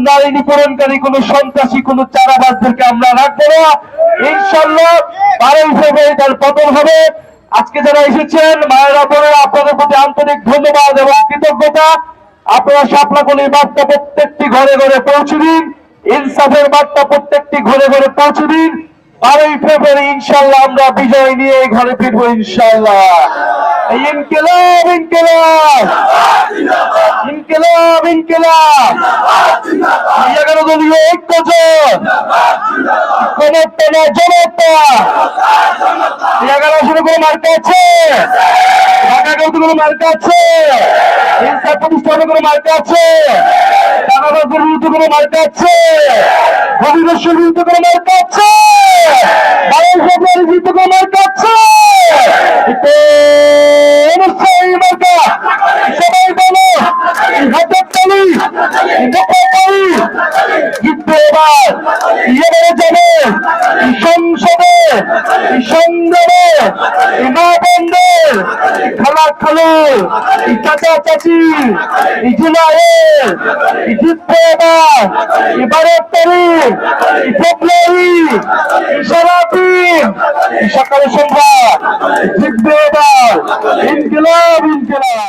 নারী নিপীড়নকারী কোন সন্ত্রাসী কোন চারাবাজদেরকে আমরা রাখবো না। ইনশাআল্লাহ 12 ফেব্রুয়ারি তার পতন হবে। আজকে যারা এসেছেন মায়েরা বোনেরা, আপনাদের প্রতি আন্তরিক ধন্যবাদ এবং কৃতজ্ঞতা। আপনারা শাপলাকলির বার্তা প্রত্যেকটি ঘরে ঘরে পৌঁছে দিন, ইনসাফের বার্তা প্রত্যেকটি ঘরে ঘরে পৌঁছে দিন। 12 ফেব্রুয়ারি ইনশাআল্লাহ আমরা বিজয় নিয়ে এই ঘরে ফিরবো ইনশাআল্লাহ। ইনকিলাব ইনকিলাব ইনকিলাব ইনকিলাব 11 দলীয় ঐক্যজোট ক্ষমতা জনতা 11 আসনে কোনো মার্কা আছে, ঢাকা কাউতে কোনো মার্কা আছে, ইনসাফ প্রতিষ্ঠানে কোনো মার্কা আছে, চাঁদাবাজের বিরুদ্ধে কোনো মার্কা আছে, অভিনষ্যের বিরুদ্ধে কোনো মার্কা আছে, 22 ফেব্রুয়ারির বিরুদ্ধে কোনো মার্কা আছে। সবাই বলো হাতের তালি, এবারে যাবে সংসদে সংগ্রামে মা বোনদের খালা খালু চাচা চাচি জুলাইয়ের জিতবে এবার 12 তারিখ ফেব্রুয়ারি সারাদিন সকালে সন্ধ্যা জিতবে এবার ইনকিলাব ইনকিলাব।